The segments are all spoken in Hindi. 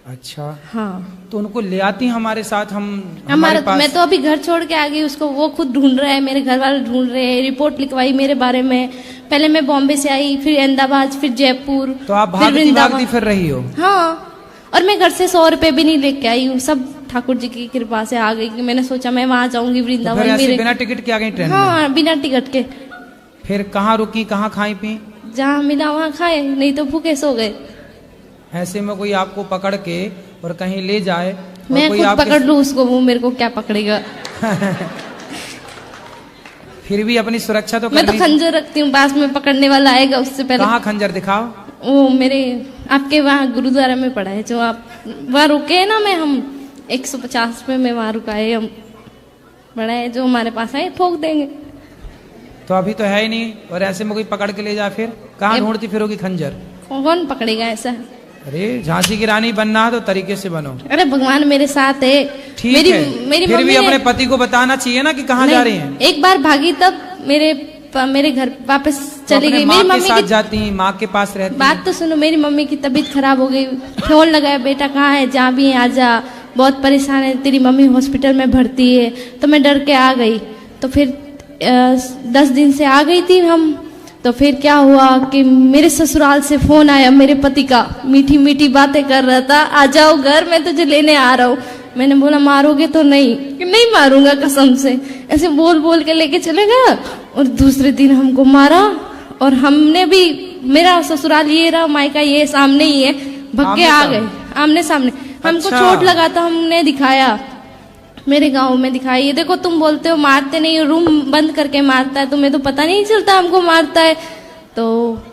अच्छा हाँ, तो उनको ले आती हमारे साथ, हम हमारे हमारा पास। मैं तो अभी घर छोड़ के आ गई उसको, वो खुद ढूंढ रहा है, मेरे घर वाले ढूंढ रहे हैं, रिपोर्ट लिखवाई मेरे बारे में। पहले मैं बॉम्बे से आई, फिर अहमदाबाद, फिर जयपुर, तो आप फिर भागती वृंदावन। भागती फिर रही हो? हाँ, और मैं घर से 100 रुपए भी नहीं लेके आई हूँ, सब ठाकुर जी की कृपा से आ गई कि मैंने सोचा मैं वहां जाऊंगी तो वृंदावन। फिर ऐसे मेरे बिना टिकट के आ गई ट्रेन में? हाँ, बिना टिकट के। फिर कहाँ रुकी, कहाँ खाई पी? जहाँ मिला वहाँ खाए, नहीं तो भूखे सो गए। ऐसे में कोई आपको पकड़ के और कहीं ले जाए और मैं कोई खुद आपके पकड़ लूँ उसको, वो मेरे को क्या पकड़ेगा। फिर भी अपनी सुरक्षा तो मैं तो करनी। खंजर रखती हूँ, पास में पकड़ने वाला आएगा उससे पहले। कहाँ खंजर दिखाओ? वो मेरे आपके वहाँ गुरुद्वारा में पड़ा है, जो आप वहाँ रुके हैं ना, मैं हम 150 पे मैं वहाँ रुका है, हम बड़ा है, जो हमारे पास है ठोक देंगे। तो अभी तो है ही नहीं, और ऐसे में कोई पकड़ के ले जाए फिर कहाँ ढूंढती फिरोगी खंजर? कौन पकड़ेगा ऐसा? अरे झांसी की रानी बनना है तो तरीके से बनो। अरे भगवान मेरे साथ है। ठीक मेरी है, मेरी फिर भी मम्मी अपने पति को बताना चाहिए ना कि कहाँ जा रही हैं। एक बार भागी तब मेरे घर वापस तो चली गई। माँ मेरी के मम्मी साथ की जाती हैं, माँ के पास रहती हैं। बात तो सुनो, मेरी मम्मी की तबीयत खराब हो गई, फोन लगाया, बेटा कहाँ है, जहाँ भी है आजा, बहुत परेशान है, तेरी मम्मी हॉस्पिटल में भर्ती है। तो मैं डर के आ गई। तो फिर 10 दिन से आ गई थी हम। तो फिर क्या हुआ कि मेरे ससुराल से फोन आया मेरे पति का, मीठी मीठी बातें कर रहा था, आ जाओ घर, मैं तुझे लेने आ रहा हूँ। मैंने बोला मारोगे तो? नहीं, कि नहीं मारूंगा कसम से। ऐसे बोल बोल के लेके चले गया, और दूसरे दिन हमको मारा। और हमने भी, मेरा ससुराल ये रहा, मायका ये सामने ही है, भग के आ गए आमने सामने। हमको अच्छा। चोट लगा था, हमने दिखाया, मेरे गांव में दिखाई। ये देखो, तुम बोलते हो मारते नहीं, रूम बंद करके मारता है, तुम्हें तो पता नहीं चलता हमको मारता है। तो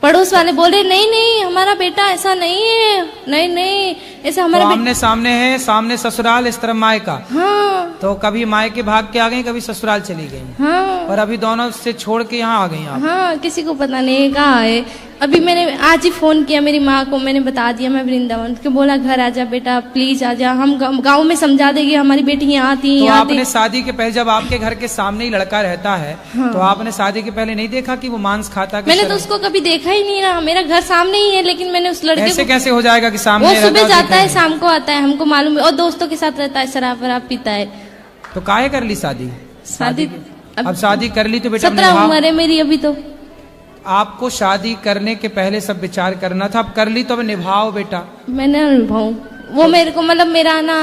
पड़ोस वाले बोले नहीं नहीं हमारा बेटा ऐसा नहीं है, नहीं नहीं ऐसा हमारा तो आमने सामने है, सामने ससुराल, इस तरफ मायका। हाँ तो कभी मायके भाग के आ गई, कभी ससुराल चली गई, हाँ और अभी दोनों से छोड़ के यहाँ आ गई आप। हाँ, किसी को पता नहीं कहाँ है। अभी मैंने आज ही फोन किया मेरी माँ को, मैंने बता दिया मैं वृंदावन के, बोला घर आजा बेटा प्लीज आजा, हम गांव में समझा देंगे, हमारी बेटी यहाँ आती तो यहाँ आपने शादी के पहले, जब आपके घर के सामने ही लड़का रहता है, हाँ। तो आपने शादी के पहले नहीं देखा कि वो मांस खाता? मैंने तो उसको कभी देखा ही नहीं रहा, मेरा घर सामने ही है, लेकिन मैंने उस लड़के ऐसे को, कैसे हो जाएगा कि सामने वो रहता सुबह और जाता देखा है नहीं? शाम को आता है, हमको मालूम है, और दोस्तों के साथ रहता है, शराब वराब पीता है। तो काहे कर ली शादी? शादी अब शादी कर ली तो बेटा 17 उम्र है मेरी अभी तो। आपको शादी करने के पहले सब विचार करना था, अब कर ली तो अब निभाओ बेटा। मैंने निभाऊं, वो मेरे को मतलब मेरा ना,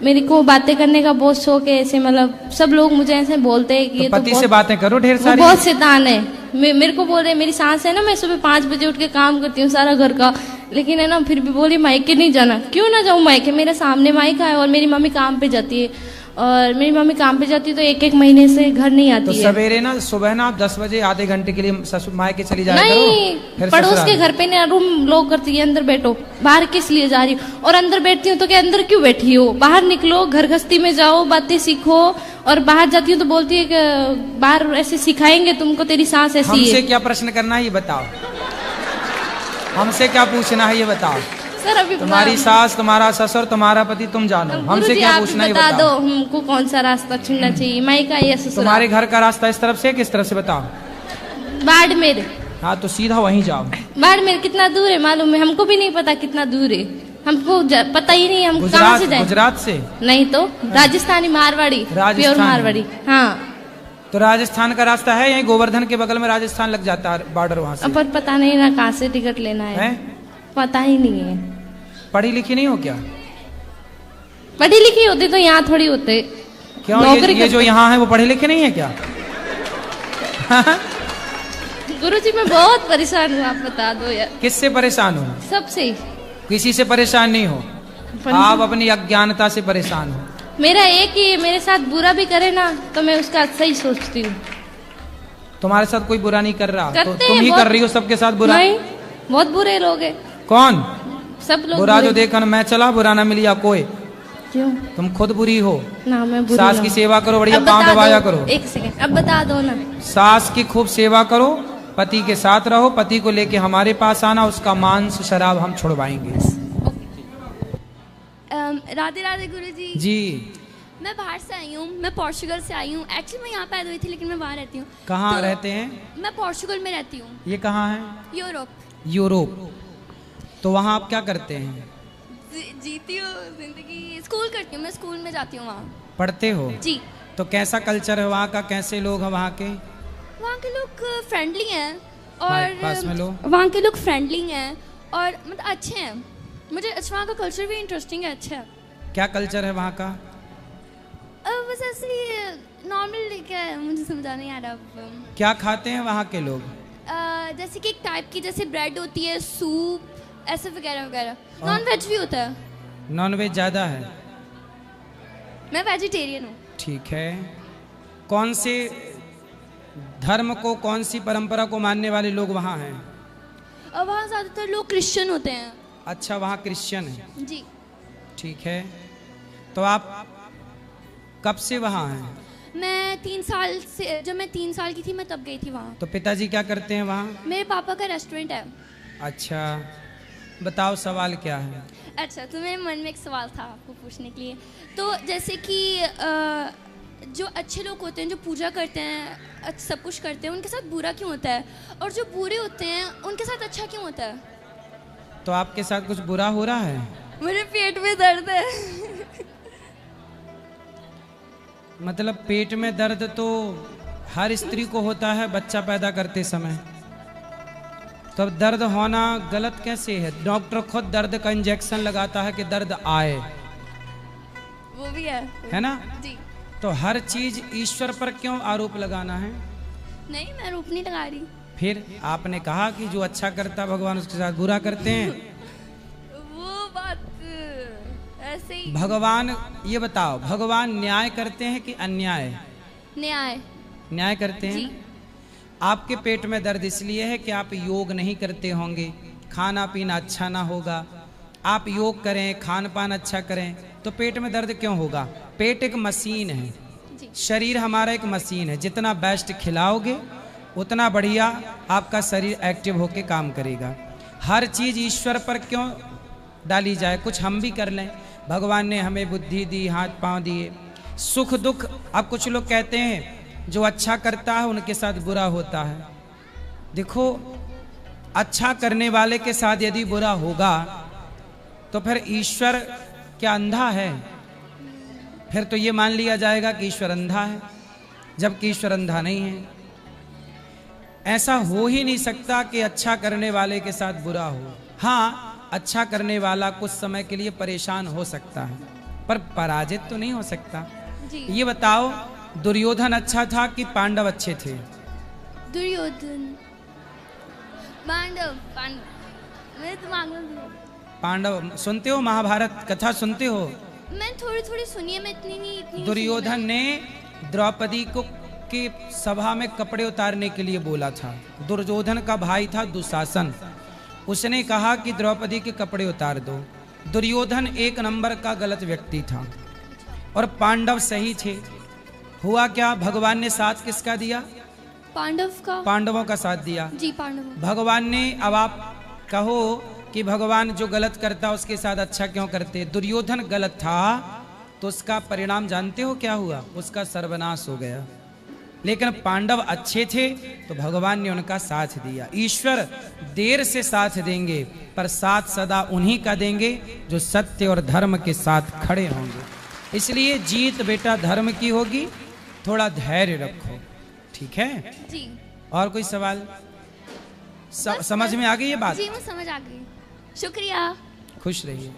मेरे को बातें करने का बहुत शौक है, ऐसे मतलब सब लोग मुझे ऐसे बोलते हैं कि तो ये पति तो से बातें करो ढेर वो सारी। बहुत शैतान है। मेरे को बोल रहे, मेरी सास है ना, मैं सुबह 5 बजे उठ के काम करती हूँ सारा घर का, लेकिन है ना फिर भी बोली मायके नहीं जाना। क्यों ना जाऊँ मायके, मेरे सामने मायका है, और मेरी मम्मी काम पे जाती है, और मेरी मम्मी काम पे जाती है तो 1-1 महीने से घर नहीं आती तो है। सवेरे ना, सुबह ना आप 10 बजे आधे घंटे के लिए ससुर मायके चली जाया नहीं, करो, फिर पड़ोस ससुराल। के घर पे ना रूम लॉक करती है, अंदर बैठो, बाहर किस लिए जा रही हो? और अंदर बैठती हूँ तो क्या अंदर क्यों बैठी हो, बाहर निकलो, घर गृहस्थी में जाओ, बातें सीखो। और बाहर जाती हूँ तो बोलती है कि बाहर ऐसे सिखाएंगे तुमको, तेरी सास ऐसी हमसे है। क्या प्रश्न करना है ये बताओ, हमसे क्या पूछना है ये बताओ। सर अभी तुम्हारी सास, तुम्हारा ससुर, तुम्हारा पति, तुम जानो, हमसे गुरुजी, क्या आप पूछना है ये बता दो बताओ। हमको कौन सा रास्ता चुनना चाहिए, मायका या ससुराल? तुम्हारे घर का रास्ता इस तरफ से किस तरफ से बताओ? बाड़मेर। हाँ तो सीधा वहीं जाओ। बाड़मेर कितना दूर है मालूम है? हमको भी नहीं पता कितना दूर है, हमको पता ही नहीं, हम कहाँ गुजरात, से जाए? गुजरात से नहीं तो राजस्थानी, मारवाड़ी, प्योर मारवाड़ी। हाँ, तो राजस्थान का रास्ता है, यही गोवर्धन के बगल में राजस्थान लग जाता है, बॉर्डर वहाँ से। पर पता नहीं ना कहाँ से टिकट लेना है, पता ही नहीं है। पढ़ी लिखी नहीं हो क्या? पढ़ी लिखी होती तो यहाँ थोड़ी होते। क्यों, ये जो यहाँ है वो पढ़े लिखे नहीं है क्या? गुरुजी मैं बहुत परेशान हूँ, आप बता दो यार। किससे परेशान हो? सबसे। किसी से परेशान नहीं हो, आप अपनी अज्ञानता से परेशान हो। मेरा एक ही, मेरे साथ बुरा भी करे ना तो मैं उसका सही सोचती हूँ। तुम्हारे साथ कोई बुरा नहीं कर रहा, तो करते तुम हैं ही बहुत। कर रही हो सबके साथ बुरा। नहीं, बहुत बुरे लोग हैं। कौन? सब लोग बुरा बुरे। जो देखा ना मैं चला, बुरा ना मिलिया कोई। क्यों? तुम खुद बुरी हो। ना मैं बुरी सास ना की हूँ। सेवा करो, बढ़िया अब पाँव बता दबाया दो, करो। एक सेकंड, अब बता दो ना। सास की खूब सेवा करो, पति के साथ रहो, पति को लेके हमारे पास आना, उसका मांस शराब हम छुड़वाएंगे। राधे राधे गुरुजी। जी। मैं बाहर से आई हूँ, मैं पोर्चुगल से आई हूँ। एक्चुअली मैं यहाँ पैदा हुई थी, लेकिन मैं वहाँ रहती हूँ। कहाँ रहते हैं? मैं पोर्चुगल में रहती हूँ। ये कहाँ है? यूरोप। यूरोप। तो वहाँ आप क्या करते हैं? जीती हूँ जिंदगी, स्कूल करती हूँ मैं, स्कूल में जाती हूँ वहाँ। पढ़ते हो? जी। तो कैसा कल्चर है वहाँ का, कैसे लोग हैं वहाँ के? वहाँ के लोग फ्रेंडली हैं और पास में लो। वहाँ के लोग फ्रेंडली हैं और मतलब अच्छे हैं। मुझे वहाँ का कल्चर भी इंटरेस्टिंग है, अच्छा है। क्या कल्चर है वहाँ का? बस ऐसे ही नॉर्मल, क्या है मुझे समझा नहीं आ रहा अब। क्या खाते हैं वहाँ के लोग? जैसे कि एक टाइप की जैसे ब्रेड होती है, सूप, ऐसे वगैरह वगैरह। नॉन वेज भी होता है। नॉन वेज ज़्यादा है? मैं वेजिटेरियन हूँ। ठीक है। कौन से धर्म को, कौन सी परंपरा को मानने वाले लोग वहाँ हैं? और वहाँ ज़्यादातर लोग क्रिश्चियन होते हैं। अच्छा, वहाँ क्रिश्चियन है। जी। ठीक है। तो आप कब से वहाँ हैं? मैं 3 साल से, जब मैं 3 साल की थी मैं तब गई थी वहाँ। तो पिताजी क्या करते हैं वहाँ? मेरे पापा का रेस्टोरेंट है। अच्छा, बताओ सवाल क्या है? अच्छा, तो मेरे मन में एक सवाल था आपको पूछने के लिए। तो जैसे कि जो अच्छे लोग होते हैं, जो पूजा करते हैं, सब कुछ करते हैं, उनके साथ बुरा क्यों होता है? और जो बुरे होते हैं उनके साथ अच्छा क्यों होता है? तो आपके साथ कुछ बुरा हो रहा है? मेरे पेट में दर्द है। मतलब पेट में दर्द तो हर स्त्री को होता है बच्चा पैदा करते समय। तो अब दर्द होना गलत कैसे है? डॉक्टर खुद दर्द का इंजेक्शन लगाता है कि दर्द आए, वो भी है ना? जी। तो हर चीज ईश्वर पर क्यों आरोप लगाना है? नहीं, मैं आरोप नहीं लगा रही। फिर आपने कहा कि जो अच्छा करता भगवान उसके साथ बुरा करते हैं। वो बात ऐसे ही। भगवान, ये बताओ, भगवान न्याय करते हैं कि अन्याय? न्याय। न्याय करते हैं ना? आपके पेट में दर्द इसलिए है कि आप योग नहीं करते होंगे, खाना पीना अच्छा ना होगा। आप योग करें, खान पान अच्छा करें तो पेट में दर्द क्यों होगा? पेट एक मशीन है, शरीर हमारा एक मशीन है। जितना बेस्ट खिलाओगे उतना बढ़िया आपका शरीर एक्टिव होके काम करेगा। हर चीज़ ईश्वर पर क्यों डाली जाए? कुछ हम भी कर लें। भगवान ने हमें बुद्धि दी, हाथ पांव दिए, सुख दुख। अब कुछ लोग कहते हैं जो अच्छा करता है उनके साथ बुरा होता है। देखो, अच्छा करने वाले के साथ यदि बुरा होगा तो फिर ईश्वर क्या अंधा है? फिर तो ये मान लिया जाएगा कि ईश्वर अंधा है, जबकि ईश्वर अंधा नहीं है। ऐसा हो ही नहीं सकता कि अच्छा करने वाले के साथ बुरा हो। हाँ, अच्छा करने वाला कुछ समय के लिए परेशान हो सकता है, पर पराजित तो नहीं हो सकता। जी। ये बताओ, दुर्योधन अच्छा था कि पांडव अच्छे थे? दुर्योधन, पांडव, मेरे दिमाग में पांडव। सुनते हो महाभारत कथा, सुनते हो? मैं थोड़ी थोड़ी सुनी है, मैं इतनी दुर्योधन ने द्रौपदी को की सभा में कपड़े उतारने के लिए बोला था। दुर्योधन का भाई था दुशासन, उसने कहा कि द्रौपदी के कपड़े उतार दो। दुर्योधन एक नंबर का गलत व्यक्ति था और पांडव सही थे। हुआ क्या? भगवान ने साथ किसका दिया? पांडव का। पांडवों का साथ दिया। जी, पांडव। भगवान ने, अब आप कहो कि भगवान जो गलत करता उसके साथ अच्छा क्यों करते? दुर्योधन गलत था तो उसका परिणाम जानते हो क्या हुआ? उसका सर्वनाश हो गया। लेकिन पांडव अच्छे थे तो भगवान ने उनका साथ दिया। ईश्वर देर से साथ देंगे पर साथ सदा उन्हीं का देंगे जो सत्य और धर्म के साथ खड़े होंगे। इसलिए जीत बेटा धर्म की होगी, थोड़ा धैर्य रखो, ठीक है? जी। और कोई सवाल? समझ में आ गई ये बात? जी, मैं समझ आ गई। शुक्रिया। खुश रहिए।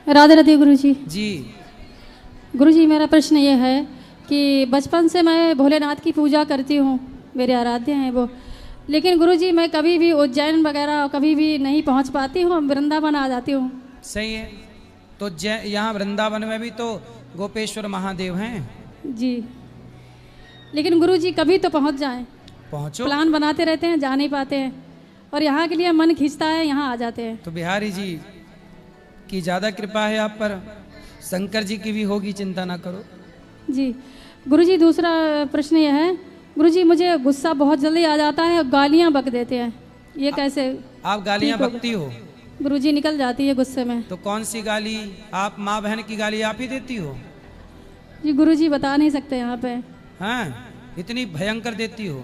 राधे राधे गुरुजी। जी। गुरुजी, मेरा प्रश्न ये है कि बचपन से मैं भोलेनाथ की पूजा करती हूँ, मेरे आराध्य हैं वो। लेकिन गुरुजी, मैं कभी भी उज्जैन वगैरह कभी भी नहीं पहुँच पाती हूँ, वृंदावन आ जाती हूँ। सही है। तो यहाँ वृंदावन में भी तो गोपेश्वर महादेव हैं। जी, लेकिन गुरुजी कभी तो पहुँच जाएं। पहुँचो। प्लान बनाते रहते हैं, जा नहीं पाते हैं, और यहाँ के लिए मन खींचता है, यहाँ आ जाते हैं। तो बिहारी जी की ज़्यादा कृपा है आप पर, शंकर जी की भी होगी, चिंता ना करो। जी गुरुजी, दूसरा प्रश्न यह है गुरुजी, मुझे गुस्सा बहुत जल्दी आ जाता है और गालियाँ बक देते हैं, ये कैसे? आप गालियाँ बकती हो? गुरुजी, निकल जाती है गुस्से में। तो कौन सी गाली? आप माँ बहन की गाली आप ही देती हो? जी गुरुजी, बता नहीं सकते यहाँ पे। हाँ, इतनी भयंकर देती हो?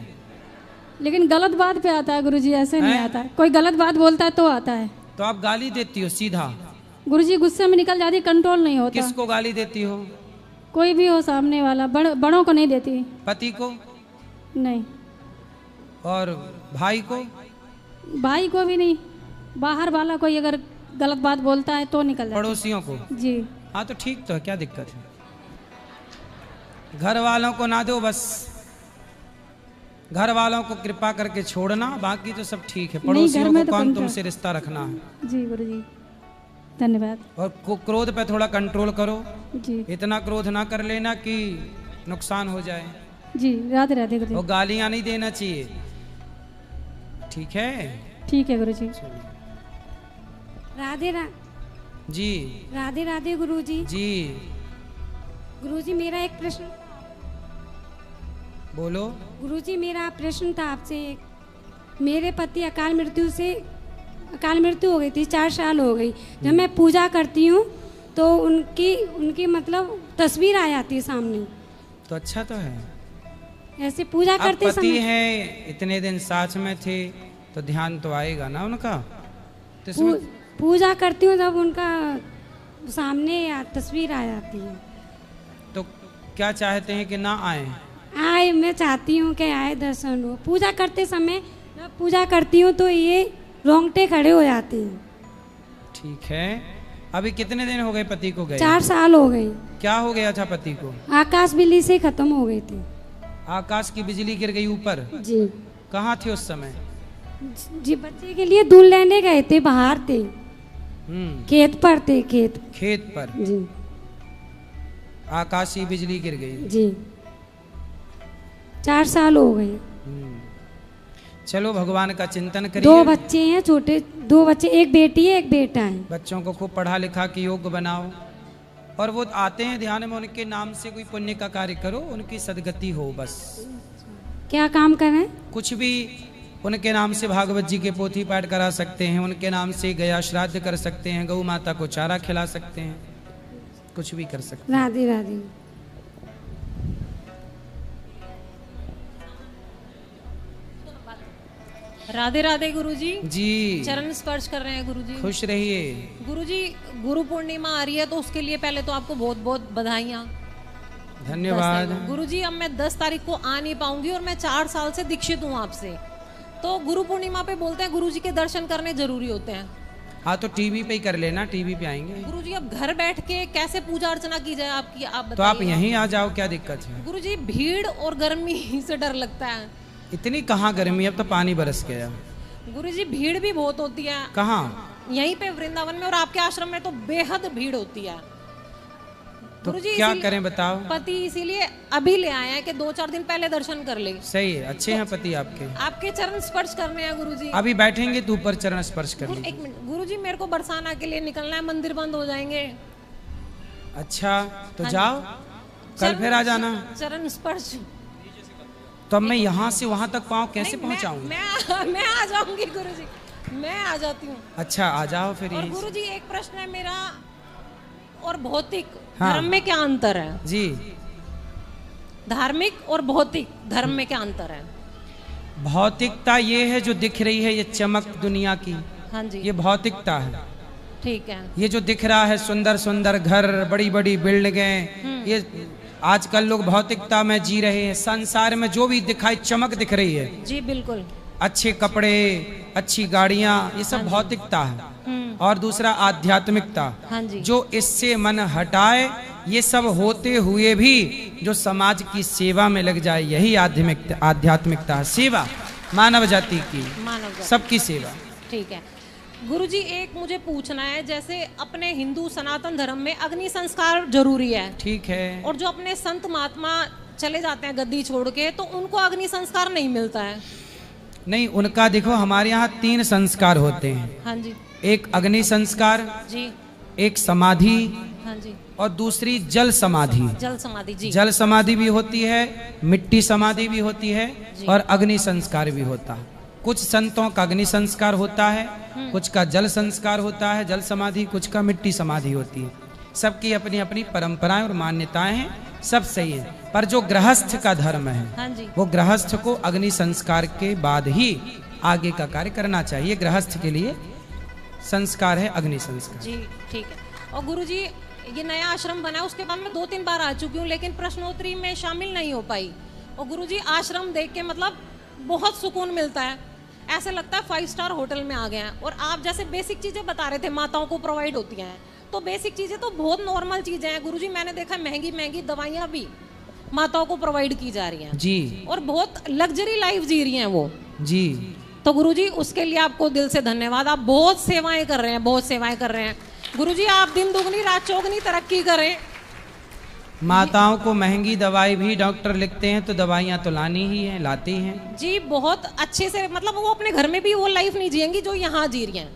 लेकिन गलत बात पे आता है गुरुजी, ऐसे नहीं आता है। कोई गलत बात बोलता है तो आता है। तो आप गाली देती हो सीधा? गुरुजी गुस्से में निकल जाती, कंट्रोल नहीं होता। किसको गाली देती हो? कोई भी हो सामने वाला, बड़ों को नहीं देती। पति को? नहीं। और भाई को? भाई को भी नहीं। बाहर वाला कोई अगर गलत बात बोलता है तो निकल जाती। पड़ोसियों को? जी। हाँ तो ठीक तो है, क्या दिक्कत है? घर वालों को ना दो, बस घर वालों को कृपा करके छोड़ना, बाकी तो सब ठीक है। पड़ोसियों को तो कौन तुमसे रिश्ता रखना है। जी गुरुजी धन्यवाद। और क्रोध पे थोड़ा कंट्रोल करो। जी। इतना क्रोध ना कर लेना कि नुकसान हो जाए। जी राधे राधे गुरुजी। और गालियां नहीं देना चाहिए, ठीक है? ठीक है गुरुजी। राधे जी। राधे राधे गुरुजी। जी गुरुजी मेरा एक प्रश्न। बोलो। गुरुजी मेरा प्रश्न था आपसे। मेरे पति अकाल मृत्यु हो गई थी, 4 साल हो गई। जब मैं पूजा करती हूँ तो उनकी मतलब तस्वीर आ जाती है सामने। तो अच्छा तो है। ऐसे पूजा अब करते पति समय है, इतने दिन साथ में थे तो ध्यान तो आएगा ना उनका। तो इसमें पूजा करती हूँ जब उनका सामने तस्वीर आ जाती है। तो क्या चाहते हैं कि ना आए? आए, मैं चाहती हूँ कि आए, दर्शन हो। पूजा करते समय जब पूजा करती हूँ तो ये रोंगटे खड़े हो जाते हैं। ठीक है। अभी कितने दिन हो गए पति को गए? 4 साल हो गए। क्या हो गया था पति को? आकाश बिजली से खत्म हो गए थे। आकाश की बिजली गिर गई ऊपर? जी। कहाँ थे उस समय? जी बच्चे के लिए दूध लेने गए थे, बाहर थे, खेत पर थे। खेत पर? जी। आकाशीय बिजली गिर गई? जी। 4 साल हो गए। चलो भगवान का चिंतन करिए। 2 बच्चे हैं, छोटे 2 बच्चे, एक बेटी है, एक बेटा है। बच्चों को खूब पढ़ा लिखा के योग्य बनाओ, और वो आते हैं ध्यान में, उनके नाम से कोई पुण्य का कार्य करो, उनकी सदगति हो। बस क्या काम करें? कुछ भी उनके नाम से भागवत जी के पोथी पाठ करा सकते हैं, उनके नाम से गया श्राद्ध कर सकते हैं, गौ माता को चारा खिला सकते हैं, कुछ भी कर सकते हैं। राधे राधे। राधे राधे गुरुजी। जी। चरण स्पर्श कर रहे हैं गुरुजी। खुश रहिए। गुरुजी गुरु पूर्णिमा आ रही है तो उसके लिए पहले तो आपको बहुत बहुत बधाइयाँ। धन्यवाद। गुरुजी अब मैं 10 तारीख को आ नहीं पाऊंगी और मैं 4 साल से दीक्षित हूँ आपसे। तो गुरु पूर्णिमा पे बोलते हैं गुरुजी के दर्शन करने जरूरी होते हैं। हाँ तो टीवी पे ही कर लेना, टीवी पे आएंगे। गुरुजी अब घर बैठ के कैसे पूजा अर्चना की जाए आपकी, आप बताइए। तो आप यहीं आ जाओ, क्या दिक्कत है? गुरुजी भीड़ और गर्मी से डर लगता है। इतनी कहाँ गर्मी, अब तो पानी बरस गया। गुरुजी भीड़ भी बहुत होती है। कहाँ? यहीं पे वृंदावन में, और आपके आश्रम में तो बेहद भीड़ होती है। तो क्या करें बताओ? पति इसीलिए अभी ले आए हैं कि 2-4 दिन पहले दर्शन कर ले। सही है, अच्छे हैं पति आपके। आपके चरण स्पर्श करने हैं गुरुजी। अभी बैठेंगे तो ऊपर चरण स्पर्श कर लीजिए। 1 मिनट गुरुजी, मेरे को बरसाना के लिए निकलना है, मंदिर बंद हो जाएंगे। अच्छा तो जाओ, कल फिर आ जाना। चरण स्पर्श तो अब मैं यहाँ से वहाँ तक पाँव कैसे पहुँचाऊँ? मैं आ जाऊंगी गुरुजी, मैं आ जाती हूँ। अच्छा आ जाओ फिर। और गुरुजी एक प्रश्न है मेरा, और भौतिक हाँ। धर्म में क्या अंतर है? जी। धार्मिक और भौतिक धर्म में क्या अंतर है? भौतिकता ये है जो दिख रही है, ये चमक दुनिया की। हाँ जी। ये भौतिकता है। ठीक है। ये जो दिख रहा है सुंदर सुंदर घर, बड़ी बड़ी बिल्डिंगें, ये आजकल लोग भौतिकता में जी रहे हैं। संसार में जो भी दिखाई चमक दिख रही है, जी बिल्कुल, अच्छे कपड़े, अच्छी गाड़ियां, ये सब भौतिकता है। और दूसरा आध्यात्मिकता। हाँ जी। जो इससे मन हटाए, ये सब होते हुए भी जो समाज की सेवा में लग जाए, यही आध्यात्मिकता है। सेवा मानव जाति की, सबकी सेवा। ठीक है गुरुजी, एक मुझे पूछना है, जैसे अपने हिंदू सनातन धर्म में अग्नि संस्कार जरूरी है, ठीक है, और जो अपने संत महात्मा चले जाते हैं गद्दी छोड़ के, तो उनको अग्नि संस्कार नहीं मिलता है। नहीं, उनका देखो हमारे यहाँ 3 संस्कार होते हैं। हाँ जी। एक अग्नि संस्कार जी, एक समाधि, हाँ जी, और दूसरी जल समाधि। जल समाधि जी। जल समाधि भी होती है, मिट्टी समाधि भी होती है, और अग्नि संस्कार भी होता है। कुछ संतों का अग्नि संस्कार होता है, कुछ का जल संस्कार होता है, जल समाधि, कुछ का मिट्टी समाधि होती है। सबकी अपनी अपनी परंपराएं और मान्यताएं हैं, सब सही है। पर जो गृहस्थ का धर्म है, हाँ जी, वो गृहस्थ को अग्नि संस्कार के बाद ही आगे का कार्य करना चाहिए। गृहस्थ के लिए संस्कार है अग्नि संस्कार। जी ठीक है। और गुरुजी ये नया आश्रम बना है, उसके बाद मैं 2-3 बार आ चुकी हूँ, लेकिन प्रश्नोत्तरी में शामिल नहीं हो पाई। और गुरुजी आश्रम देख के मतलब बहुत सुकून मिलता है, ऐसे लगता है 5 स्टार होटल में आ गए हैं। और आप जैसे बेसिक चीज़ें बता रहे थे माताओं को प्रोवाइड होती हैं, तो बेसिक चीज़ें तो बहुत नॉर्मल चीज़ें हैं गुरुजी। मैंने देखा महंगी महंगी दवाइयाँ भी माताओं को प्रोवाइड की जा रही हैं जी, और बहुत लग्जरी लाइफ जी रही हैं वो जी। तो गुरुजी उसके लिए आपको दिल से धन्यवाद। आप बहुत सेवाएं कर रहे हैं, बहुत सेवाएं कर रहे हैं गुरुजी। आप दिन दुगनी रात चौगनी तरक्की करें। माताओं को महंगी दवाई भी डॉक्टर लिखते हैं तो दवाइयाँ तो लानी ही है, लाती हैं जी। बहुत अच्छे से मतलब वो अपने घर में भी वो लाइफ नहीं जिएंगी जो यहाँ जी रही हैं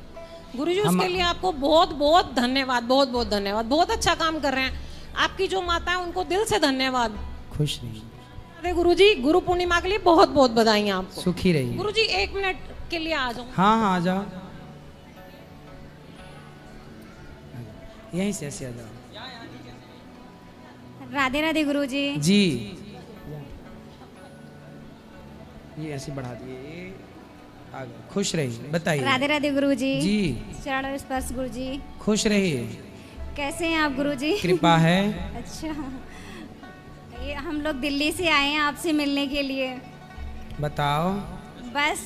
गुरुजी। उसके लिए आपको बहुत बहुत धन्यवाद, बहुत बहुत धन्यवाद। बहुत अच्छा काम कर रहे हैं। आपकी जो माता है उनको दिल से धन्यवाद। खुश रहिए। अरे गुरुजी गुरु पूर्णिमा के लिए बहुत बहुत बधाई आपको। सुखी रहिए। गुरुजी 1 मिनट के लिए आ जाओ। हाँ हाँ आ जाओ, यहीं से ऐसे आ जाओ। राधे राधे गुरुजी। जी ये ऐसे बढ़ा दिए, आ गए। खुश रहिए, बताइए। राधे राधे गुरुजी। जी चरण स्पर्श गुरुजी। खुश रहिए, कैसे हैं आप गुरुजी? कृपा है। अच्छा, ये हम लोग दिल्ली से आए हैं आपसे मिलने के लिए। बताओ। बस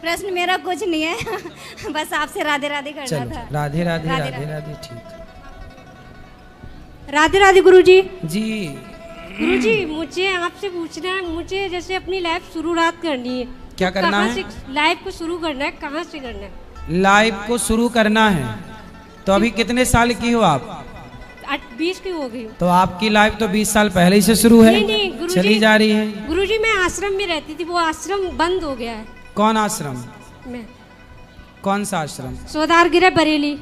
प्रश्न मेरा कुछ नहीं है बस आपसे राधे राधे करना चलो था। राधे राधे राधे राधे राधे। ठीक राधे राधे गुरुजी। जी। गुरुजी मुझे आपसे पूछना है, मुझे जैसे अपनी लाइफ शुरुआत करनी है, क्या तो करना कहाँ है? से लाइफ को शुरू करना है, कहाँ से करना है? लाइफ को शुरू करना है तो अभी कितने साल की हो आप? 20 की हो गई। तो आपकी लाइफ तो 20 साल पहले ही से शुरू है, नहीं, गुरुजी, चली जा रही है। गुरुजी मैं आश्रम में रहती थी, वो आश्रम बंद हो गया है। कौन आश्रम? मैं कौन सा आश्रम? सोदारगिरा बरेली।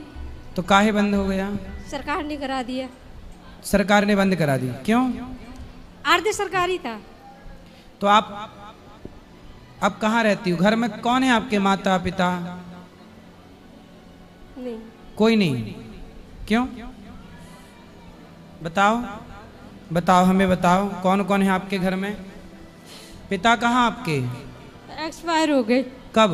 तो काहे बंद हो गया? सरकार ने करा दिया। सरकार ने बंद करा दी, क्यों? अर्ध सरकारी था। तो आप अब कहाँ रहती हो? घर में कौन है आपके माता पिता? नहीं, कोई नहीं। क्यों? बताओ बताओ, हमें बताओ कौन कौन है आपके घर में? पिता कहाँ आपके? एक्सपायर हो गए। कब?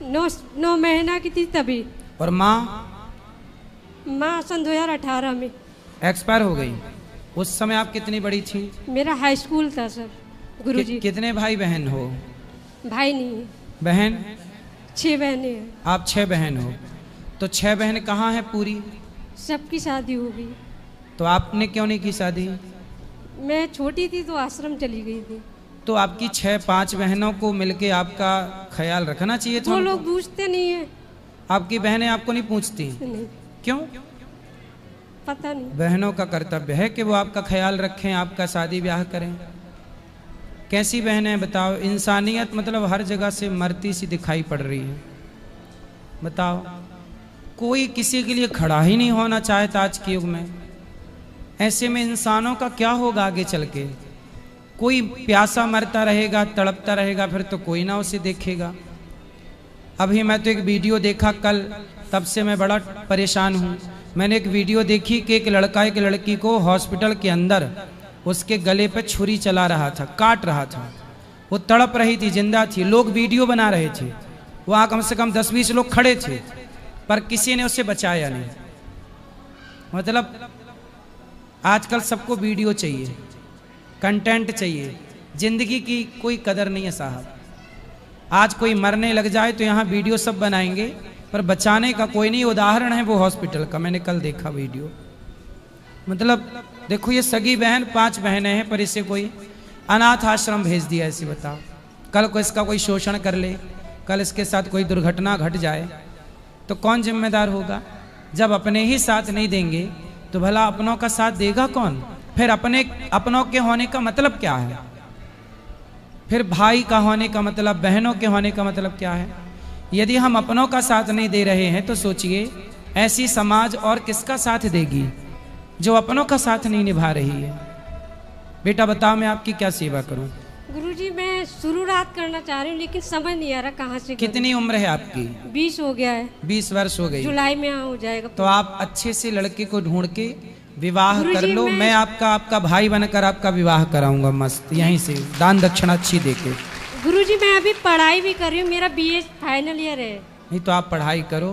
9 महीना की थी तभी। और माँ? माँ सन 2018 में एक्सपायर हो गई। उस समय आप कितनी बड़ी थी? मेरा हाई स्कूल था सर गुरुजी। कितने भाई बहन हो? भाई नहीं है, बहन? 6 बहनें हैं। आप 6 बहन हो, तो 6 बहन कहाँ है पूरी? सबकी शादी हो गई। तो आपने क्यों नहीं की शादी? मैं छोटी थी तो आश्रम चली गई थी। तो आपकी 6-5 बहनों को मिलके आपका ख्याल रखना चाहिए था। वो लोग पूछते नहीं है। आपकी बहनें आपको नहीं पूछती? नहीं, क्यों? पता नहीं। बहनों का कर्तव्य है कि वो आपका ख्याल रखें, आपका शादी ब्याह करें। कैसी बहनें बताओ? इंसानियत मतलब हर जगह से मरती सी दिखाई पड़ रही है। बताओ, कोई किसी के लिए खड़ा ही नहीं होना चाहता आज के युग में। ऐसे में इंसानों का क्या होगा आगे चल के? कोई प्यासा मरता रहेगा, तड़पता रहेगा, फिर तो कोई ना उसे देखेगा। अभी मैं तो एक वीडियो देखा कल, तब से मैं बड़ा परेशान हूँ। मैंने एक वीडियो देखी कि एक लड़का एक लड़की को हॉस्पिटल के अंदर उसके गले पे छुरी चला रहा था, काट रहा था। वो तड़प रही थी, जिंदा थी। लोग वीडियो बना रहे थे, वहाँ कम से कम 10-20 लोग खड़े थे, पर किसी ने उसे बचाया नहीं। मतलब आजकल सबको वीडियो चाहिए, कंटेंट चाहिए, जिंदगी की कोई कदर नहीं है साहब। आज कोई मरने लग जाए तो यहाँ वीडियो सब बनाएंगे, पर बचाने का कोई नहीं। उदाहरण है वो हॉस्पिटल का, मैंने कल देखा वीडियो। मतलब देखो, ये सगी बहन 5 बहनें हैं, पर इसे कोई अनाथ आश्रम भेज दिया। ऐसे बताओ, कल को इसका कोई शोषण कर ले, कल इसके साथ कोई दुर्घटना घट जाए तो कौन जिम्मेदार होगा? जब अपने ही साथ नहीं देंगे तो भला अपनों का साथ देगा कौन? फिर अपनों के होने का मतलब क्या है? फिर भाई का होने का मतलब, बहनों के होने का मतलब क्या है? यदि हम अपनों का साथ नहीं दे रहे हैं तो सोचिए ऐसी समाज और किसका साथ देगी जो अपनों का साथ नहीं निभा रही है। बेटा बताओ, मैं आपकी क्या सेवा करूं? गुरुजी मैं शुरुआत करना चाह रही हूँ, लेकिन समझ नहीं आ रहा कहाँ से करूं। कितनी उम्र है आपकी? 20 हो गया है। 20 वर्ष हो गई। जुलाई में हो जाएगा। तो आप अच्छे से लड़के को ढूंढ के विवाह गुरुजी, कर लो। मैं आपका भाई बनकर आपका विवाह कराऊंगा मस्त, यहीं से दान दक्षिणा अच्छी देके। गुरुजी मैं अभी पढ़ाई भी कर रही हूँ, मेरा BA फाइनल ईयर है। नहीं तो आप पढ़ाई करो,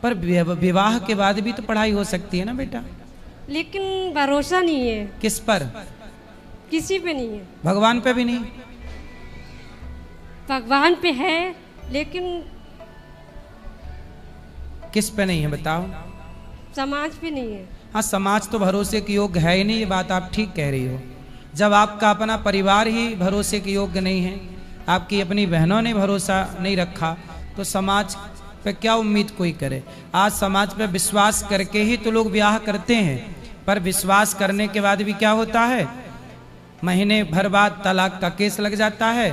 पर विवाह के बाद भी तो पढ़ाई हो सकती है ना बेटा। लेकिन भरोसा नहीं है। किस पर? किसी पे नहीं है। भगवान पे भी नहीं? भगवान पे है, लेकिन किस पे नहीं है बताओ? समाज पे नहीं है। हाँ, समाज तो भरोसे के योग्य है ही नहीं, ये बात आप ठीक कह रही हो। जब आपका अपना परिवार ही भरोसे के योग्य नहीं है, आपकी अपनी बहनों ने भरोसा नहीं रखा, तो समाज पे क्या उम्मीद कोई करे। आज समाज पे विश्वास करके ही तो लोग ब्याह करते हैं, पर विश्वास करने के बाद भी क्या होता है, महीने भर बाद तलाक का केस लग जाता है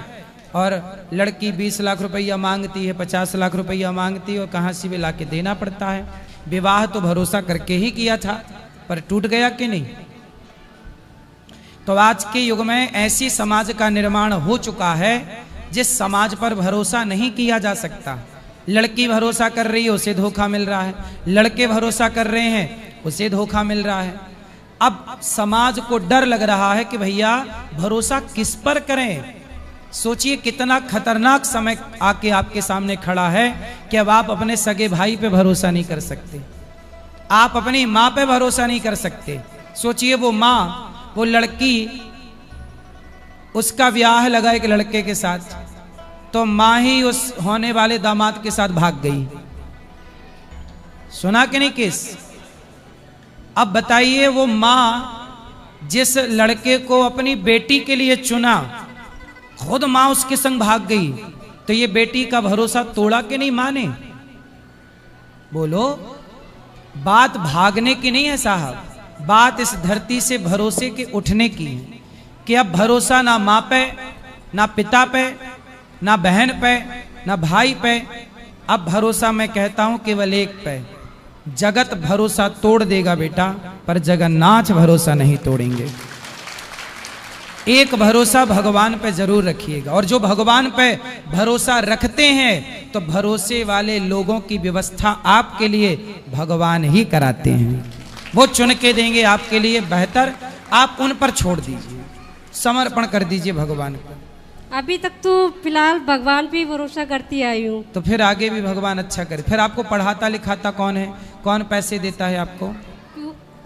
और लड़की 20 लाख रुपया मांगती है, 50 लाख रुपया मांगती है और कहाँ से भी ला के देना पड़ता है। विवाह तो भरोसा करके ही किया था, पर टूट गया कि नहीं। तो आज के युग में ऐसी समाज का निर्माण हो चुका है जिस समाज पर भरोसा नहीं किया जा सकता। लड़की भरोसा कर रही है, उसे धोखा मिल रहा है, लड़के भरोसा कर रहे हैं, उसे धोखा मिल रहा है। अब समाज को डर लग रहा है कि भैया भरोसा किस पर करें। सोचिए कितना खतरनाक समय आके आपके सामने खड़ा है कि अब आप अपने सगे भाई पे भरोसा नहीं कर सकते, आप अपनी माँ पे भरोसा नहीं कर सकते। सोचिए वो माँ, वो लड़की, उसका ब्याह लगा एक लड़के के साथ, तो माँ ही उस होने वाले दामाद के साथ भाग गई। सुना कि नहीं किस? अब बताइए वो माँ जिस लड़के को अपनी बेटी के लिए चुना, खुद माँ उसके संग भाग गई, तो ये बेटी का भरोसा तोड़ा कि नहीं माँ ने? बोलो, बात भागने की नहीं है साहब, बात इस धरती से भरोसे के उठने की है कि अब भरोसा ना माँ पे, ना पिता पे, ना बहन पे, ना भाई पे, अब भरोसा मैं कहता हूं केवल एक पे। जगत भरोसा तोड़ देगा बेटा, पर जगन्नाथ भरोसा नहीं तोड़ेंगे। एक भरोसा भगवान पे जरूर रखिएगा, और जो भगवान पे भरोसा रखते हैं तो भरोसे वाले लोगों की व्यवस्था आपके लिए भगवान ही कराते हैं। वो चुन के देंगे आपके लिए बेहतर, आप उन पर छोड़ दीजिए, समर्पण कर दीजिए भगवान को। अभी तक तो फिलहाल भगवान पे ही भरोसा करती आई हूँ। तो फिर आगे भी भगवान अच्छा करे। फिर आपको पढ़ाता लिखाता कौन है, कौन पैसे देता है आपको?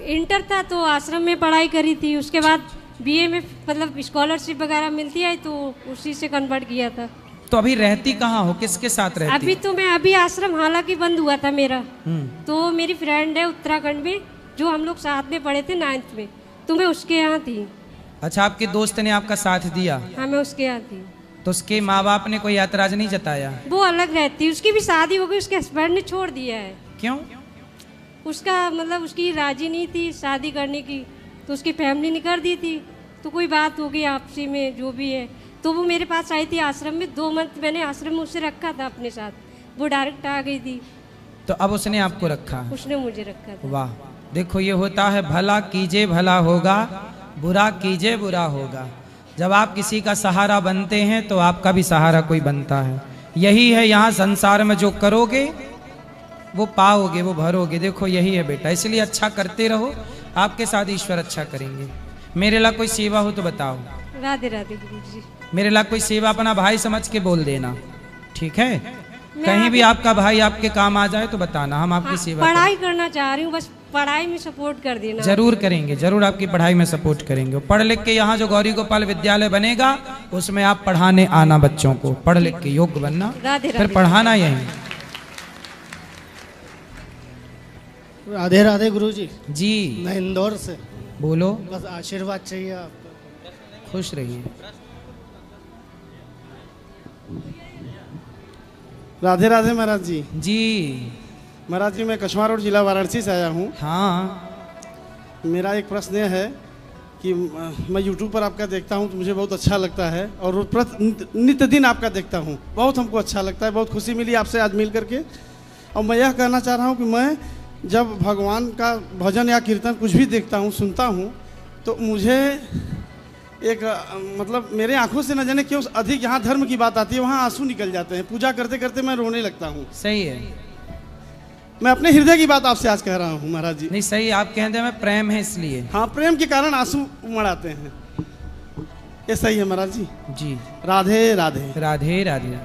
इंटर था तो आश्रम में पढ़ाई करी थी, उसके बाद बीए में मतलब स्कॉलरशिप वगैरह मिलती है तो उसी से कन्वर्ट किया था। तो अभी रहती कहाँ हो, किसके साथ रहती? अभी तो मैं अभी आश्रम हालांकि बंद हुआ था मेरा, तो मेरी फ्रेंड है उत्तराखंड में जो हम लोग साथ में पढ़े थे 9th में, तो मैं उसके यहाँ थी। अच्छा, आपके दोस्त ने आपका साथ दिया? हाँ, मैं उसके यहाँ थी। तो उसके माँ बाप ने कोई ऐतराज नहीं जताया? वो अलग रहती, उसकी भी शादी हो गई, उसके हस्बैंड ने छोड़ दिया है। क्यों? उसका मतलब उसकी राजी नहीं थी शादी करने की, तो उसकी फैमिली ने कर दी थी, तो कोई बात हो गई आपसी में जो भी है, तो वो मेरे पास आई थी आश्रम में। 2 मंथ मैंने आश्रम में उसे रखा था अपने साथ, वो डायरेक्ट आ गई थी। तो अब उसने आपको रखा? उसने मुझे रखा था। वाह, देखो ये होता है, भला कीजिए भला होगा, बुरा कीजिए बुरा होगा। जब आप किसी का सहारा बनते हैं तो आपका भी सहारा कोई बनता है। यही है यहाँ संसार में, जो करोगे वो पाओगे, वो भरोगे। देखो यही है बेटा, इसलिए अच्छा करते रहो, आपके साथ ईश्वर अच्छा करेंगे। मेरे ला कोई सेवा हो तो बताओ। राधे राधे गुरुजी। मेरे ला कोई सेवा अपना भाई समझ के बोल देना, ठीक है? कहीं भी आपका भाई आपके काम आ जाए तो बताना, हम आपकी सेवा पढ़ाई करना चाह रही हूँ, बस पढ़ाई में सपोर्ट कर देना। जरूर करेंगे, जरूर आपकी पढ़ाई में सपोर्ट करेंगे। पढ़ लिख के यहाँ जो गौरी गोपाल विद्यालय बनेगा उसमें आप पढ़ाने आना, बच्चों को पढ़ लिख के योग्य बनना, फिर पढ़ाना यहीं। राधे राधे गुरुजी। जी, मैं इंदौर से। बोलो। बस आशीर्वाद चाहिए आपको। खुश रहिए। राधे राधे महाराज जी। जी महाराज जी, मैं कछवार रोड जिला वाराणसी से आया हूँ। हाँ, मेरा एक प्रश्न यह है कि मैं यूट्यूब पर आपका देखता हूँ तो मुझे बहुत अच्छा लगता है, और नित्य दिन आपका देखता हूँ, बहुत हमको अच्छा लगता है, बहुत खुशी मिली आपसे आज मिल करके। और मैं यह कहना चाह रहा हूँ कि मैं जब भगवान का भजन या कीर्तन कुछ भी देखता हूँ, सुनता हूँ, तो मुझे एक मतलब मेरे आंखों से न जाने क्यों अधिक जहाँ धर्म की बात आती है वहाँ आंसू निकल जाते हैं। पूजा करते करते मैं रोने लगता हूँ। सही है, मैं अपने हृदय की बात आपसे आज कह रहा हूँ महाराज जी। नहीं सही, आप कहते हैं प्रेम है इसलिए। हाँ, प्रेम के कारण आंसू उमड़ आते हैं, ये सही है महाराज जी। जी, राधे राधे। राधे राधे।